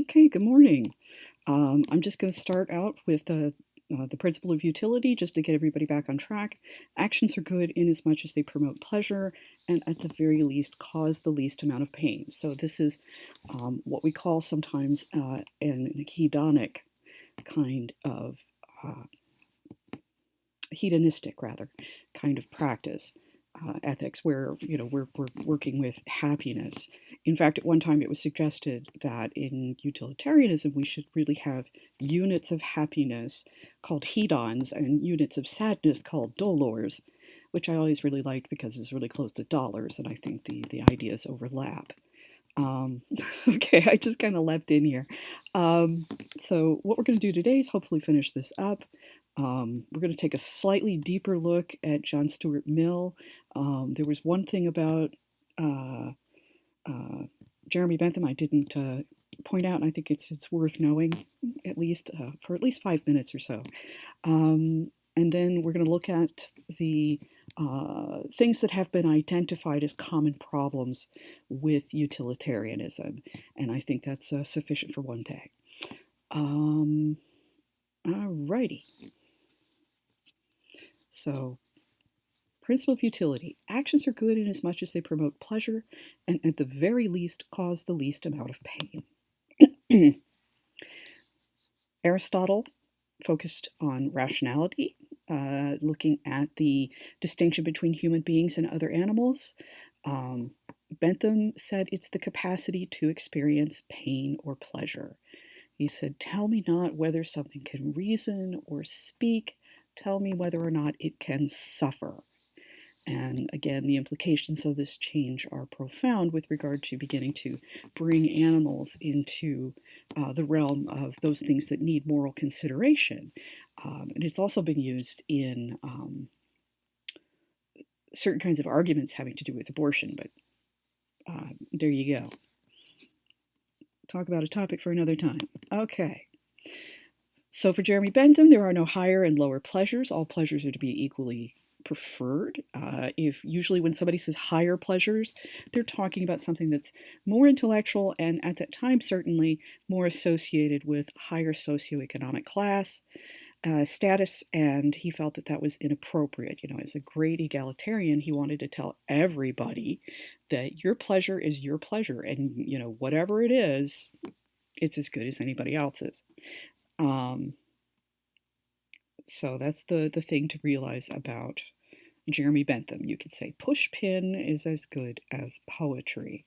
Okay, good morning. I'm just going to start out with the principle of utility just to get everybody back on track. Actions are good in as much as they promote pleasure and at the very least cause the least amount of pain. So this is what we call sometimes an hedonic kind of uh, hedonistic rather kind of practice. Ethics where we're working with happiness. In fact, at one time it was suggested that in utilitarianism we should really have units of happiness called hedons and units of sadness called dolors, which I always really liked because it's really close to dollars, and I think the ideas overlap. Um, okay, I just kind of leapt in here. Um, so, what we're going to do today is hopefully finish this up. We're going to take a slightly deeper look at John Stuart Mill. There was one thing about uh, uh, Jeremy Bentham I didn't point out, and I think it's worth knowing at least for at least 5 minutes or so. And then we're going to look at the things that have been identified as common problems with utilitarianism. And I think that's sufficient for one day. Alrighty. So, principle of utility. Actions are good in as much as they promote pleasure and at the very least cause the least amount of pain. Aristotle focused on rationality, looking at the distinction between human beings and other animals. Um, Bentham said it's the capacity to experience pain or pleasure. He said, "Tell me not whether something can reason or speak, tell me whether or not it can suffer." And again, the implications of this change are profound with regard to beginning to bring animals into the realm of those things that need moral consideration. And it's also been used in certain kinds of arguments having to do with abortion, but there you go. Talk about a topic for another time. Okay. So for Jeremy Bentham, there are no higher and lower pleasures. All pleasures are to be equally preferred. If usually when somebody says higher pleasures, they're talking about something that's more intellectual and at that time certainly more associated with higher socioeconomic class status, and he felt that that was inappropriate. You know, as a great egalitarian, he wanted to tell everybody that your pleasure is your pleasure, and you know whatever it is, it's as good as anybody else's. Um, so that's the thing to realize about Jeremy Bentham. You could say pushpin is as good as poetry.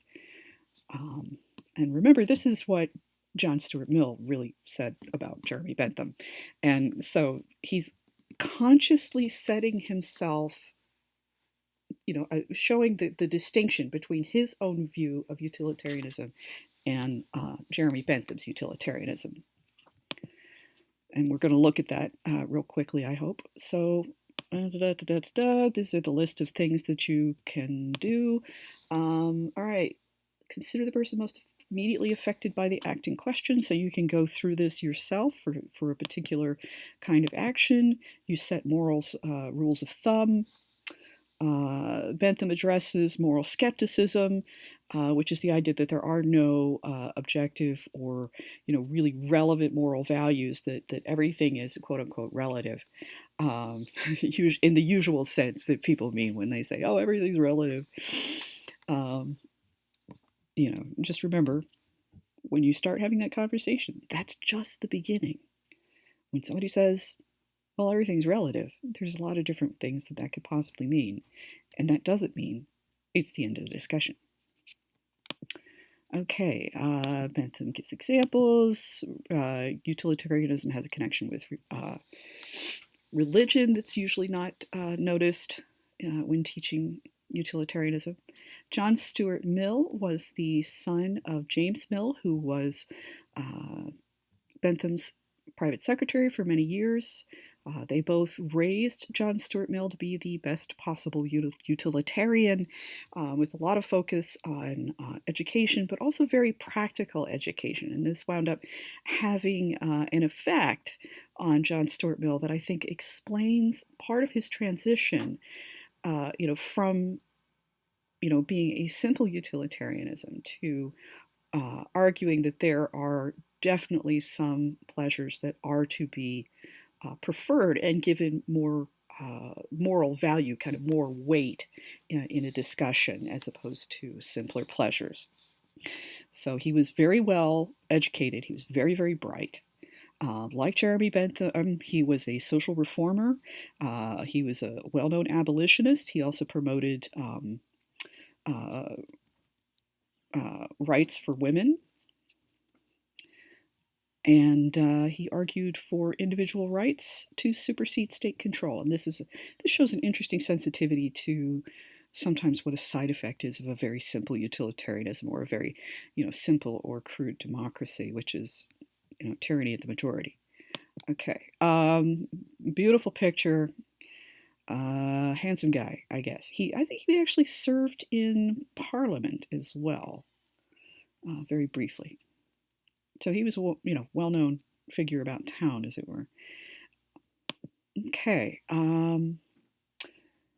Um, and remember, this is what John Stuart Mill really said about Jeremy Bentham. And so he's consciously setting himself, showing the distinction between his own view of utilitarianism and Jeremy Bentham's utilitarianism. And we're going to look at that real quickly, I hope. So, these are the list of things that you can do. All right. Consider the person most immediately affected by the act in question. So you can go through this yourself for a particular kind of action. You set morals, rules of thumb. Bentham addresses moral skepticism, which is the idea that there are no objective or really relevant moral values. That everything is quote unquote relative, in the usual sense that people mean when they say, "Oh, everything's relative." Um, just remember when you start having that conversation, that's just the beginning. When somebody says, "Well, everything's relative," there's a lot of different things that could possibly mean. And that doesn't mean it's the end of the discussion. Okay, Bentham gives examples. Utilitarianism has a connection with religion that's usually not noticed when teaching utilitarianism. John Stuart Mill was the son of James Mill, who was Bentham's private secretary for many years. They both raised John Stuart Mill to be the best possible utilitarian, with a lot of focus on education, but also very practical education. And this wound up having an effect on John Stuart Mill that I think explains part of his transition, from being a simple utilitarianism to arguing that there are definitely some pleasures that are to be preferred and given more moral value, kind of more weight in a discussion as opposed to simpler pleasures. So he was very well educated. He was very, very bright. Like Jeremy Bentham, he was a social reformer. He was a well known abolitionist. He also promoted uh, rights for women. And he argued for individual rights to supersede state control. And this shows an interesting sensitivity to sometimes what a side effect is of a very simple utilitarianism or a very, simple or crude democracy, which is, tyranny of the majority. Okay, beautiful picture. Handsome guy, I guess. I think he actually served in Parliament as well, very briefly. So he was a well-known figure about town, as it were. Okay.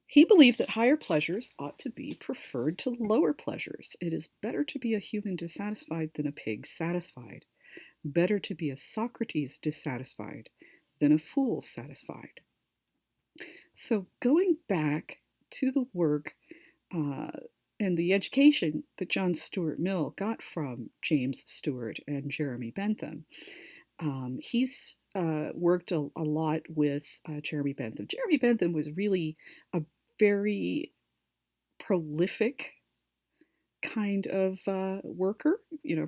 He believed that higher pleasures ought to be preferred to lower pleasures. It is better to be a human dissatisfied than a pig satisfied. Better to be a Socrates dissatisfied than a fool satisfied. So going back to the work and the education that John Stuart Mill got from James Stewart and Jeremy Bentham, he's worked a lot with Jeremy Bentham. Jeremy Bentham was really a very prolific kind of worker,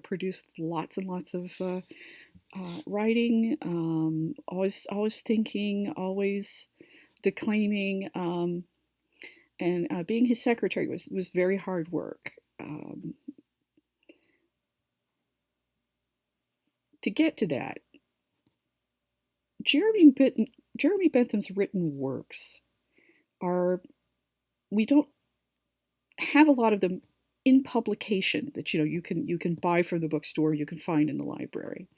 produced lots and lots of writing, always thinking, always declaiming, and being his secretary was very hard work. To get to that, Jeremy Bentham's written works are, we don't have a lot of them in publication that you can buy from the bookstore, you can find in the library,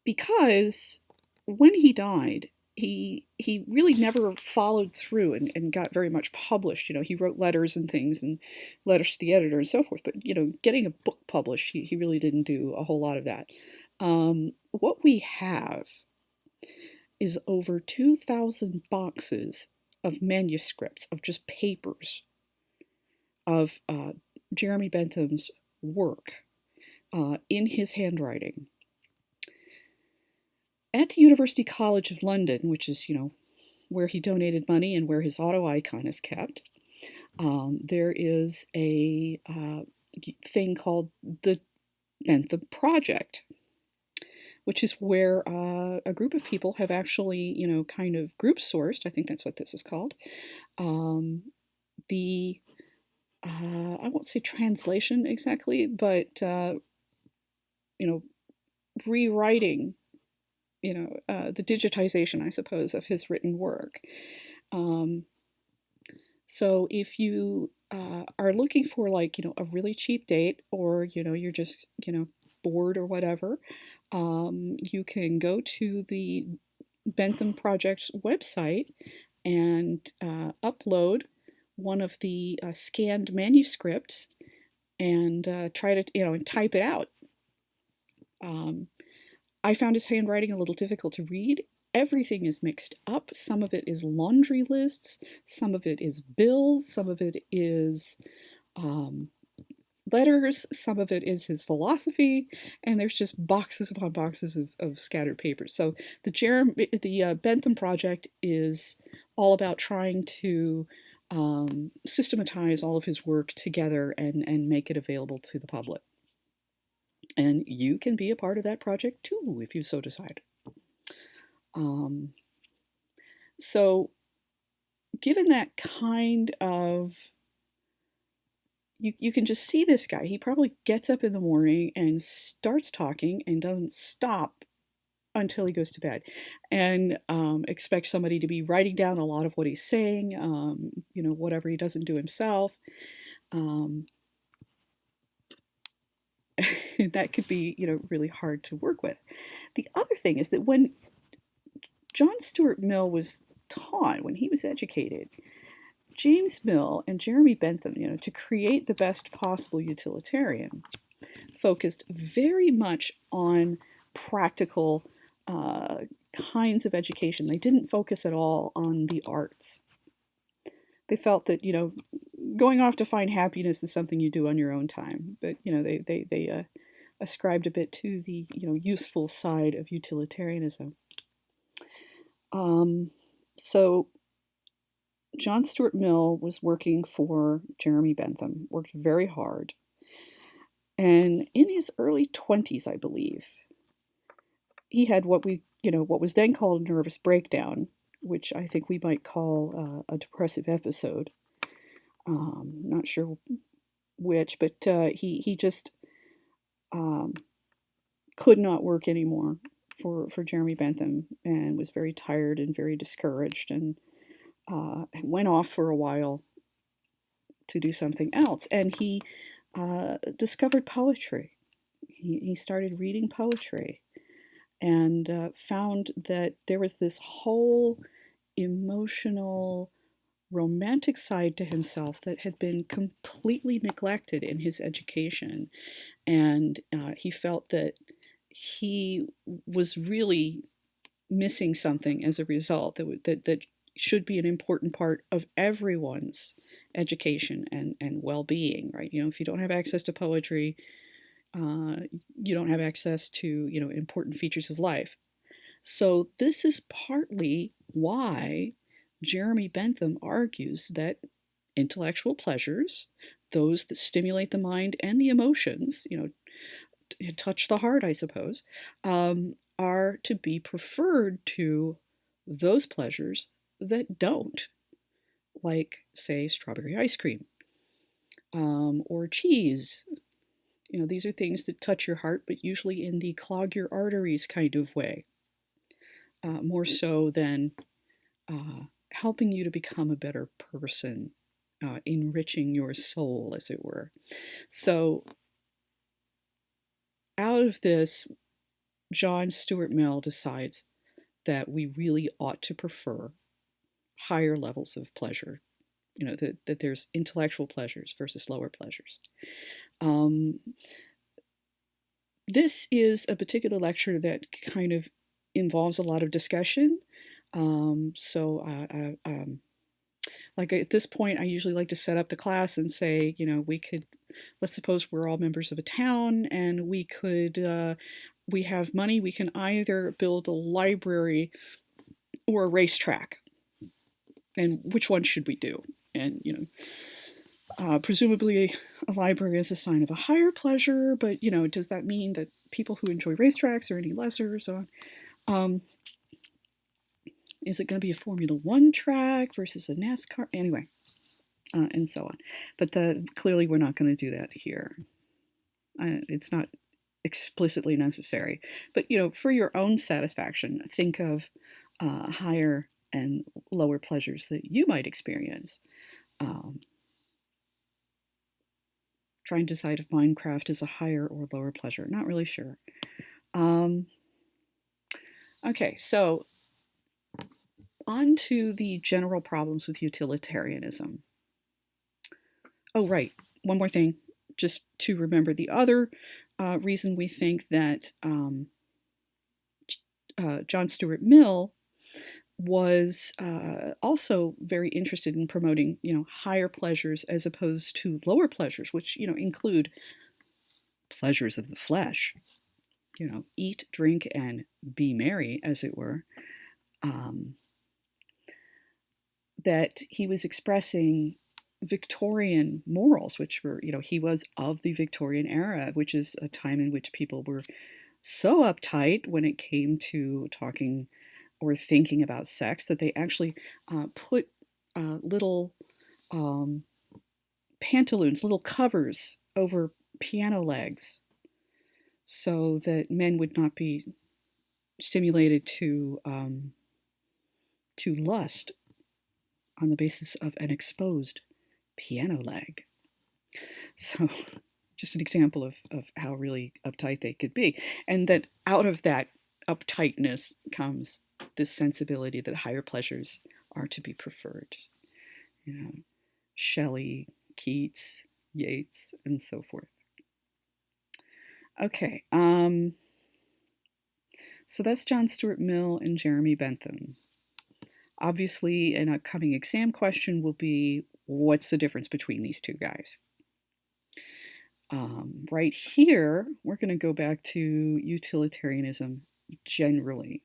because when he died, he really never followed through and got very much published. He wrote letters and things and letters to the editor and so forth, but getting a book published, he really didn't do a whole lot of that. What we have is over 2,000 boxes of manuscripts, of just papers of Jeremy Bentham's work in his handwriting. At the University College of London, which is, where he donated money and where his auto icon is kept, there is a thing called the Bentham Project, which is where a group of people have actually, kind of group sourced, I think that's what this is called, the, I won't say translation exactly, but, rewriting, the digitization, I suppose, of his written work. So if you are looking for a really cheap date, or, you're just, bored or whatever, you can go to the Bentham Project's website and upload one of the scanned manuscripts and try to, and type it out. I found his handwriting a little difficult to read. Everything is mixed up. Some of it is laundry lists, some of it is bills, some of it is letters, some of it is his philosophy, and there's just boxes upon boxes of scattered papers. So the Bentham Project is all about trying to systematize all of his work together and make it available to the public. And you can be a part of that project too, if you so decide. So given that kind of, you can just see this guy. He probably gets up in the morning and starts talking and doesn't stop until he goes to bed, and expects somebody to be writing down a lot of what he's saying, whatever he doesn't do himself. That could be, really hard to work with. The other thing is that when John Stuart Mill was taught, when he was educated, James Mill and Jeremy Bentham, to create the best possible utilitarian, focused very much on practical kinds of education. They didn't focus at all on the arts. They felt that, going off to find happiness is something you do on your own time. But, they ascribed a bit to the, useful side of utilitarianism. So John Stuart Mill was working for Jeremy Bentham, worked very hard. And in his early 20s, I believe, he had what was then called a nervous breakdown, which I think we might call a depressive episode. Not sure which, but he just could not work anymore for Jeremy Bentham, and was very tired and very discouraged, and went off for a while to do something else. And he discovered poetry. He started reading poetry, and found that there was this whole emotional, romantic side to himself that had been completely neglected in his education. And he felt that he was really missing something as a result that should be an important part of everyone's education and well-being, right? If you don't have access to poetry, you don't have access to, important features of life. So this is partly why Jeremy Bentham argues that intellectual pleasures, those that stimulate the mind and the emotions, touch the heart, I suppose, are to be preferred to those pleasures that don't, like, say, strawberry ice cream, or cheese. These are things that touch your heart, but usually in the clog your arteries kind of way, more so than helping you to become a better person, enriching your soul, as it were. So, out of this, John Stuart Mill decides that we really ought to prefer higher levels of pleasure, that there's intellectual pleasures versus lower pleasures. This is a particular lecture that kind of involves a lot of discussion. Like at this point, I usually like to set up the class and say, let's suppose we're all members of a town, and we have money. We can either build a library or a racetrack. And which one should we do? And, presumably a library is a sign of a higher pleasure, but, does that mean that people who enjoy racetracks are any lesser, or so on? Is it going to be a Formula One track versus a NASCAR? Anyway, and so on. But clearly we're not going to do that here. It's not explicitly necessary. But, for your own satisfaction, think of higher and lower pleasures that you might experience. Try and decide if Minecraft is a higher or lower pleasure. Not really sure. Okay, so on to the general problems with utilitarianism. Oh, right. One more thing, just to remember the other reason we think that John Stuart Mill was also very interested in promoting, higher pleasures as opposed to lower pleasures, which, include pleasures of the flesh, eat, drink, and be merry, as it were. That he was expressing Victorian morals, which were, he was of the Victorian era, which is a time in which people were so uptight when it came to talking or thinking about sex that they actually put little pantaloons, little covers over piano legs so that men would not be stimulated to lust on the basis of an exposed piano leg. So just an example of how really uptight they could be. And that out of that uptightness comes this sensibility that higher pleasures are to be preferred. you know, Shelley, Keats, Yeats, and so forth. Okay, so that's John Stuart Mill and Jeremy Bentham. Obviously, an upcoming exam question will be, what's the difference between these two guys? Right here, we're going to go back to utilitarianism generally.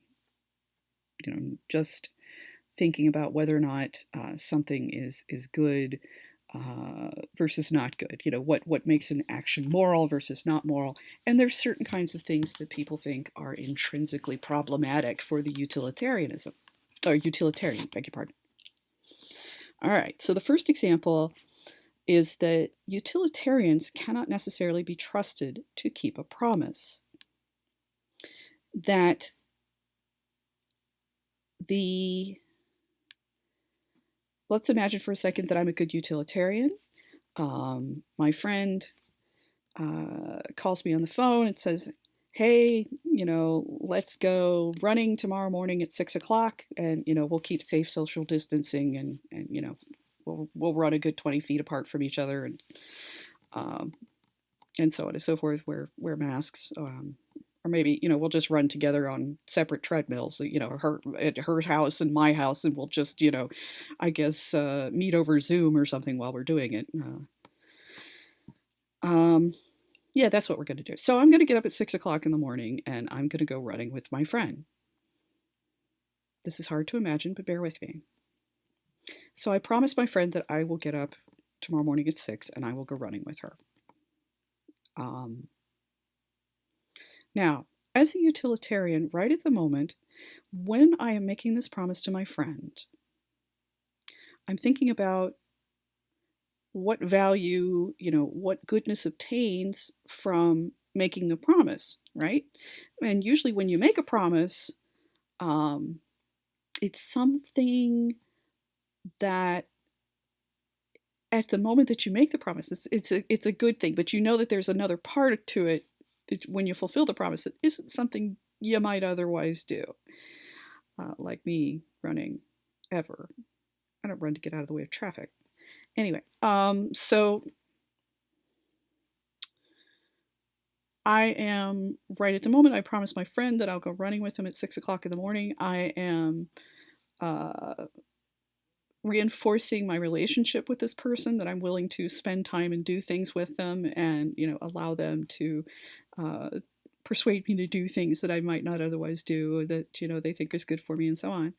Just thinking about whether or not something is good versus not good. What makes an action moral versus not moral. And there's certain kinds of things that people think are intrinsically problematic for the utilitarian, beg your pardon. All right, so the first example is that utilitarians cannot necessarily be trusted to keep a promise. That let's imagine for a second that I'm a good utilitarian. My friend calls me on the phone and says, hey, let's go running tomorrow morning at 6 o'clock, and we'll keep safe social distancing, and we'll run a good 20 feet apart from each other, and so on and so forth. Wear masks, or maybe we'll just run together on separate treadmills. Her at her house and my house, and we'll just I guess meet over Zoom or something while we're doing it. Yeah, that's what we're going to do. So I'm going to get up at 6 o'clock in the morning, and I'm going to go running with my friend. This is hard to imagine, but bear with me. So I promised my friend that I will get up tomorrow morning at 6, and I will go running with her. Now, as a utilitarian, right at the moment, when I am making this promise to my friend, I'm thinking about what value, what goodness obtains from making the promise, right? And usually when you make a promise, it's something that at the moment that you make the promise, it's a good thing, but you know that there's another part to it when you fulfill the promise that isn't something you might otherwise do. Like me running ever. I don't run to get out of the way of traffic. Anyway, so I am right at the moment. I promised my friend that I'll go running with him at 6 o'clock in the morning. I am reinforcing my relationship with this person, that I'm willing to spend time and do things with them, and allow them to persuade me to do things that I might not otherwise do, that they think is good for me, and so on.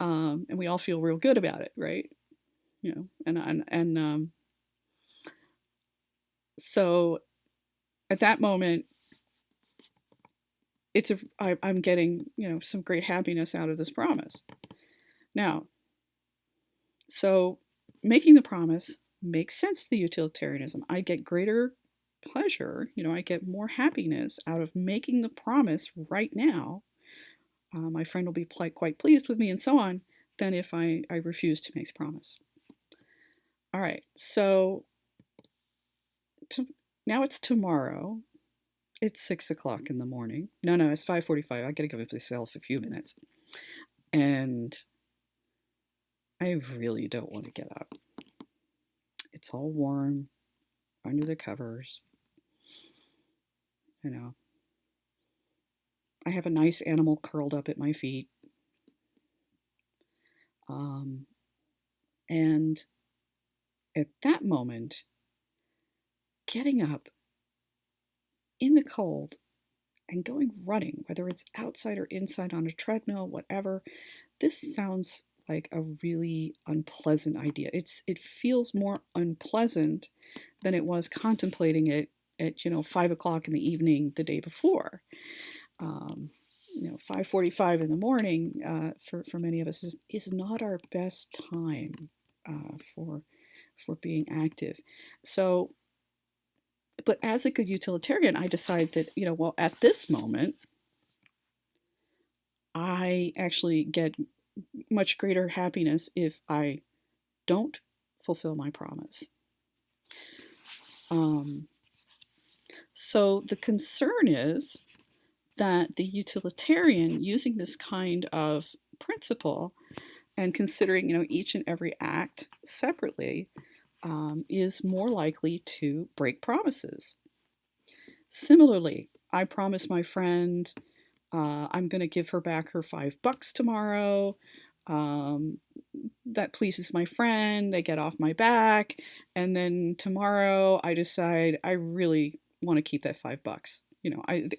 And we all feel real good about it, right? So at that moment, I'm getting some great happiness out of this promise. Now, so making the promise makes sense to the utilitarianism. I get greater pleasure, I get more happiness out of making the promise right now. My friend will be quite pleased with me, and so on, than if I refuse to make the promise. All right, so now it's tomorrow. It's 6 o'clock in the morning. No, it's 5:45. I gotta give myself a few minutes, and I really don't want to get up. It's all warm under the covers. I have a nice animal curled up at my feet. And at that moment, getting up in the cold and going running, whether it's outside or inside on a treadmill, whatever, this sounds like a really unpleasant idea. It feels more unpleasant than it was contemplating it at 5 o'clock in the evening the day before. 5:45 in the morning for many of us is not our best time for being active. So, but as a good utilitarian, I decide that well, at this moment, I actually get much greater happiness if I don't fulfill my promise. So the concern is that the utilitarian, using this kind of principle, And considering, each and every act separately is more likely to break promises. Similarly, I promise my friend I'm going to give her back her $5 tomorrow. Um, that pleases my friend. They get off my back. And then tomorrow I decide I really want to keep that $5.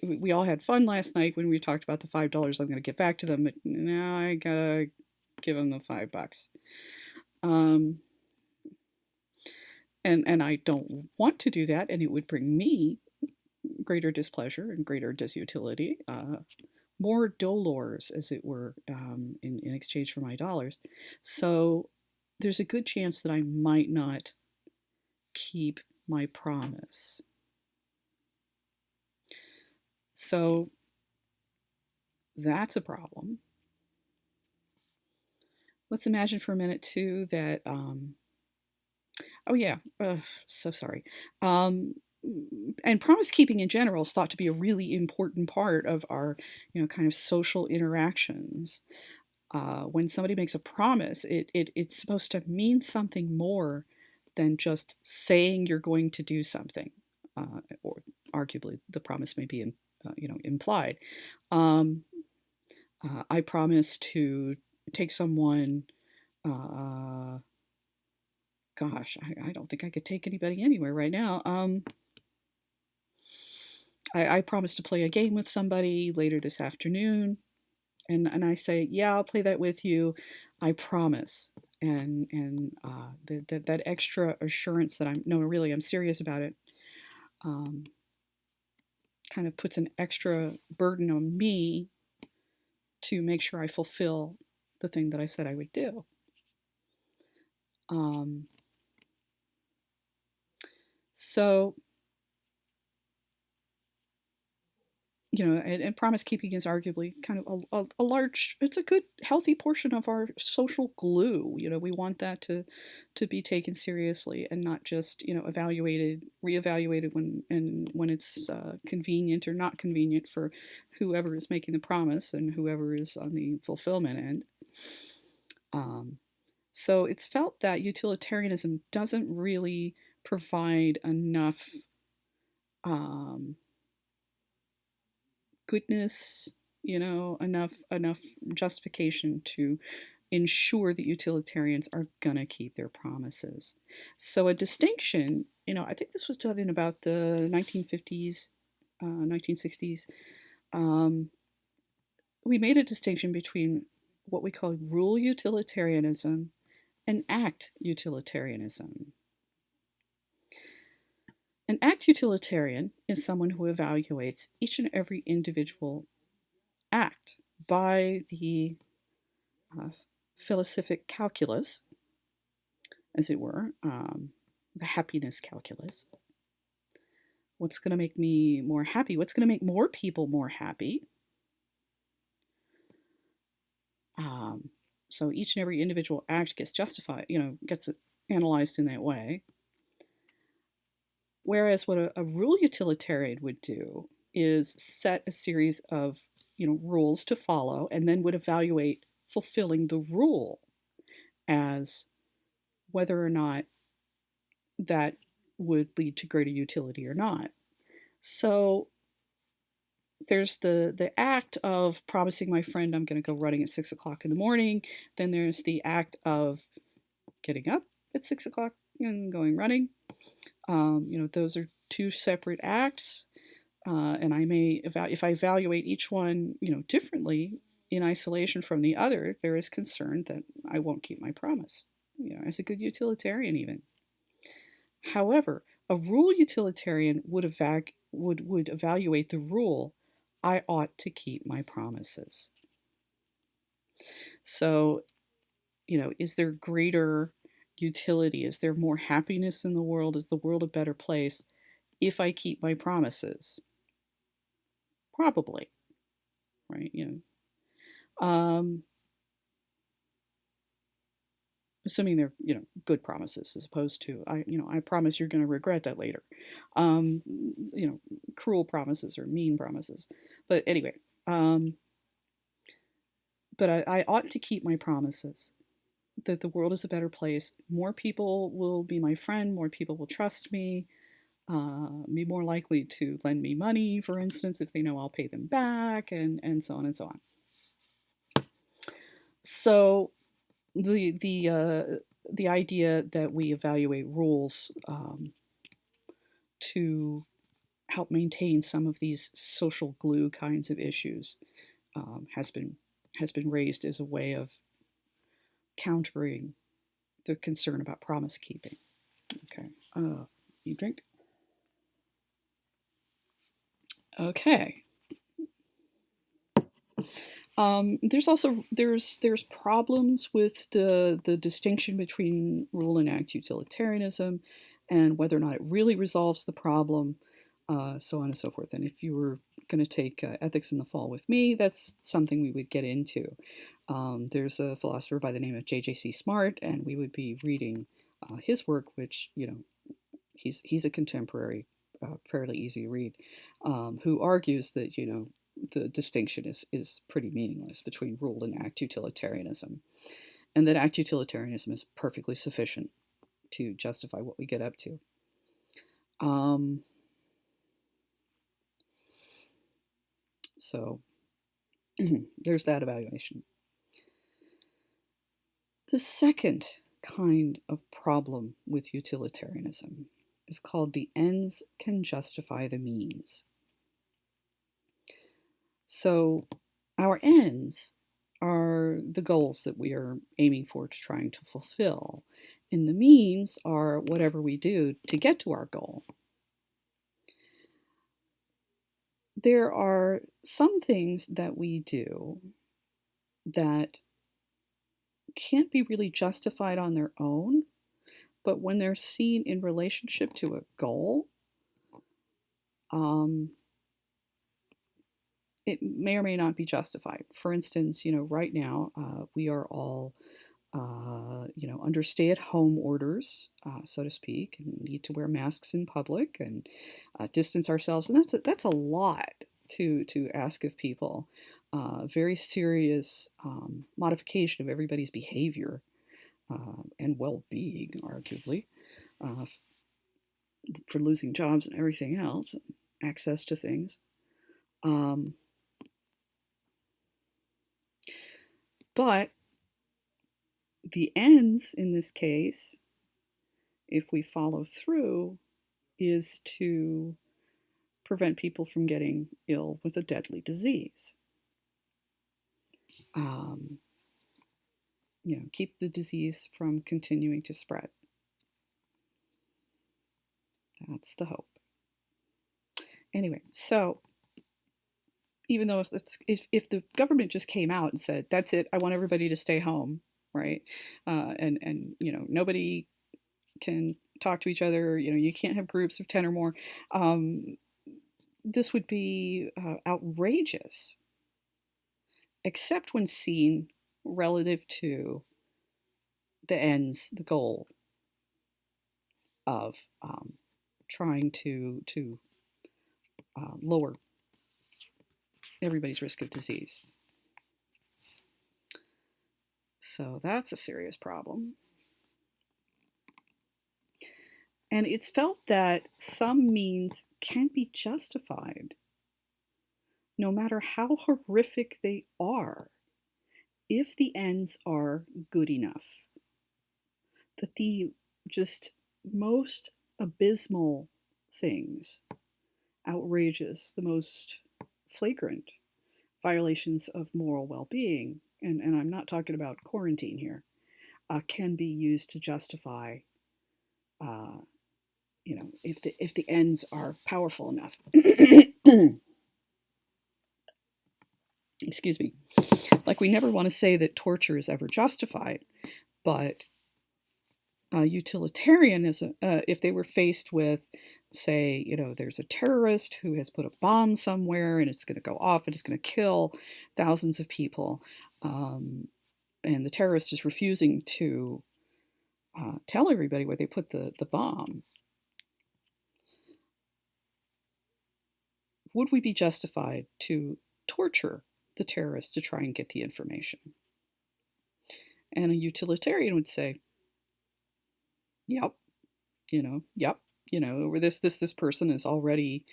We all had fun last night when we talked about the $5 I'm going to give back to them, but now I gotta give them the $5. Um, and I don't want to do that, and it would bring me greater displeasure and greater disutility, more dolors, as it were, in exchange for my dollars. So there's a good chance that I might not keep my promise. So that's a problem. Let's imagine for a minute, too, that, oh, yeah, so sorry. Um, and promise keeping in general is thought to be a really important part of our, kind of social interactions. When somebody makes a promise, it's supposed to mean something more than just saying you're going to do something, or arguably the promise may be, implied. Um, I promise to take someone. Uh, Gosh, I don't think I could take anybody anywhere right now. I promise to play a game with somebody later this afternoon, and I say, yeah, I'll play that with you. I promise. And that extra assurance that I'm serious about it, um, kind of puts an extra burden on me to make sure I fulfill the thing that I said I would do. Um, so and promise keeping is arguably kind of a large, it's a good, healthy portion of our social glue. We want that to be taken seriously and not just, reevaluated when it's convenient or not convenient for whoever is making the promise and whoever is on the fulfillment end. So it's felt that utilitarianism doesn't really provide enough um, goodness, enough justification to ensure that utilitarians are going to keep their promises. So a distinction, I think this was done in about the 1950s, 1960s. Um, we made a distinction between what we call rule utilitarianism and act utilitarianism. An act utilitarian is someone who evaluates each and every individual act by the uh, philosophic calculus, as it were, the happiness calculus. What's going to make me more happy? What's going to make more people more happy? Um, so each and every individual act gets justified, gets analyzed in that way. Whereas what a rule utilitarian would do is set a series of rules to follow, and then would evaluate fulfilling the rule as whether or not that would lead to greater utility or not. So there's the act of promising my friend I'm going to go running at 6 o'clock in the morning. Then there's the act of getting up at 6 o'clock and going running. Those are two separate acts, and I may if I evaluate each one, differently in isolation from the other, there is concern that I won't keep my promise. As a good utilitarian, even. However, a rule utilitarian would evaluate the rule, I ought to keep my promises. So, is there greater utility? Is there more happiness in the world? Is the world a better place if I keep my promises? Probably, right? Um, assuming they're good promises, as opposed to I promise you're going to regret that later. um Cruel promises or mean promises. But anyway, but I ought to keep my promises. that the world is a better place. More people will be my friend, more people will trust me, be more likely to lend me money, for instance, if they know I'll pay them back, and so on and so on. So the idea that we evaluate rules to help maintain some of these social glue kinds of issues has been raised as a way of countering the concern about promise keeping. Okay, you drink. Okay. There's also there's problems with the distinction between rule and act utilitarianism, and whether or not it really resolves the problem, so on and so forth. And if you were going to take ethics in the fall with me, that's something we would get into. There's a philosopher by the name of J.J.C. Smart, and we would be reading his work, which he's a contemporary, fairly easy to read, who argues that the distinction is pretty meaningless between rule and act utilitarianism, and that act utilitarianism is perfectly sufficient to justify what we get up to. So there's that evaluation. The second kind of problem with utilitarianism is called the ends can justify the means. So our ends are the goals that we are aiming for to trying to fulfill, and the means are whatever we do to get to our goal. There are some things that we do that can't be really justified on their own, but when they're seen in relationship to a goal, it may or may not be justified. For instance, right now we are all under stay-at-home orders, so to speak, and need to wear masks in public and distance ourselves, and that's a lot to ask of people. Very serious modification of everybody's behavior and well-being, arguably, uh, for losing jobs and everything else, access to things. But the ends in this case, if we follow through, is to prevent people from getting ill with a deadly disease. Keep the disease from continuing to spread. That's the hope. Anyway, so even though if the government just came out and said, "That's it, I want everybody to stay home," right, and nobody can talk to each other, you can't have groups of 10 or more, this would be outrageous, except when seen relative to the ends, the goal of trying to lower everybody's risk of disease. So that's a serious problem. And it's felt that some means can be justified, no matter how horrific they are, if the ends are good enough. That the just most abysmal things, outrageous, the most flagrant violations of moral well-being, and I'm not talking about quarantine here, can be used to justify, if the ends are powerful enough. Excuse me. Like, we never want to say that torture is ever justified, but utilitarianism, if they were faced with, say, there's a terrorist who has put a bomb somewhere and it's going to go off and it's going to kill thousands of people, and the terrorist is refusing to tell everybody where they put the bomb, would we be justified to torture the terrorist to try and get the information? And a utilitarian would say, yep, yep, or this person is already,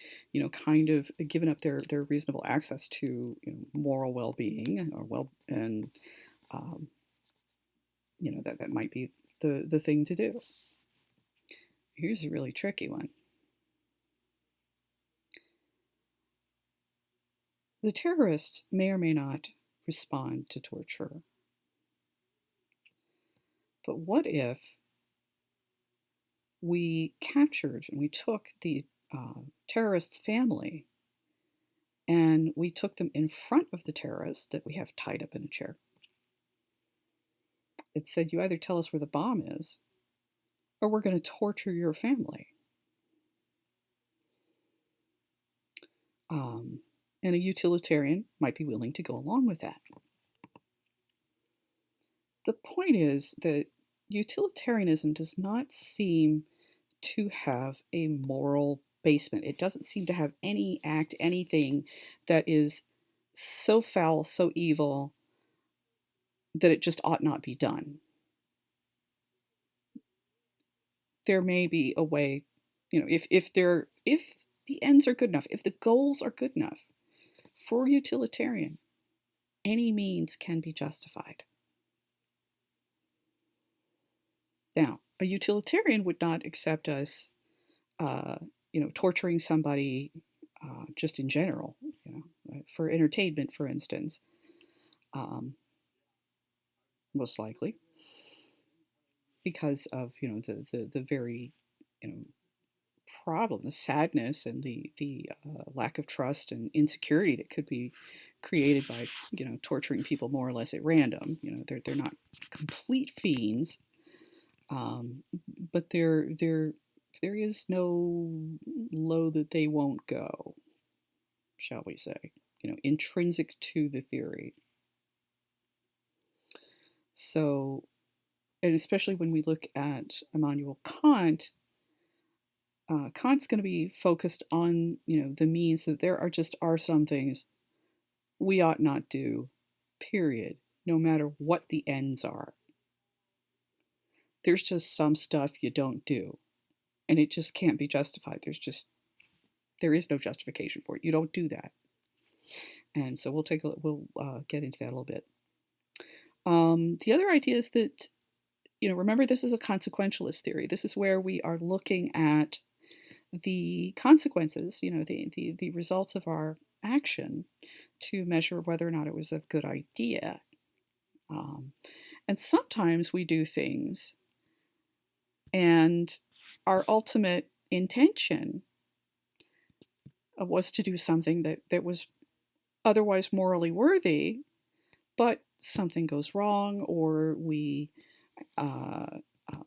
kind of given up their reasonable access to, moral well-being or and um, that might be the thing to do. Here's a really tricky one. The terrorist may or may not respond to torture. But what if we captured and we took the terrorist's family and we took them in front of the terrorist that we have tied up in a chair? It said, you either tell us where the bomb is or we're going to torture your family. And a utilitarian might be willing to go along with that. The point is that utilitarianism does not seem to have a moral basement. It doesn't seem to have anything that is so foul, so evil that it just ought not be done. There may be a way, if the ends are good enough, if the goals are good enough for utilitarian, any means can be justified. Now, a utilitarian would not accept us, torturing somebody just in general, for entertainment, for instance, most likely, because of the very problem, the sadness, and the lack of trust and insecurity that could be created by torturing people more or less at random. They're not complete fiends, but there is no low that they won't go, shall we say, intrinsic to the theory. So, and especially when we look at Immanuel Kant, Kant's going to be focused on the means, that there are some things we ought not do, period, no matter what the ends are. There's just some stuff you don't do, and it just can't be justified. There is no justification for it. You don't do that. And so we'll get into that a little bit. The other idea is that, remember, this is a consequentialist theory. This is where we are looking at the consequences, the results of our action to measure whether or not it was a good idea. And sometimes we do things and our ultimate intention was to do something that was otherwise morally worthy, but something goes wrong, or we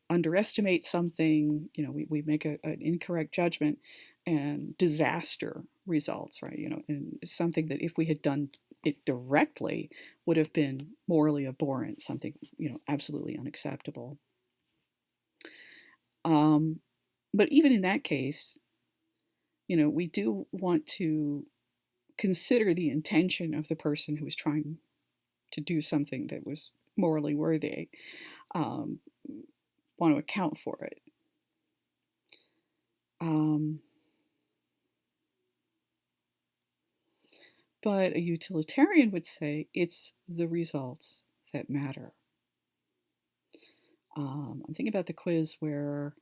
underestimate something, we make an incorrect judgment, and disaster results, right? And something that if we had done it directly would have been morally abhorrent, something, absolutely unacceptable. But even in that case, we do want to consider the intention of the person who was trying to do something that was morally worthy, want to account for it. But a utilitarian would say it's the results that matter. I'm thinking about the quiz where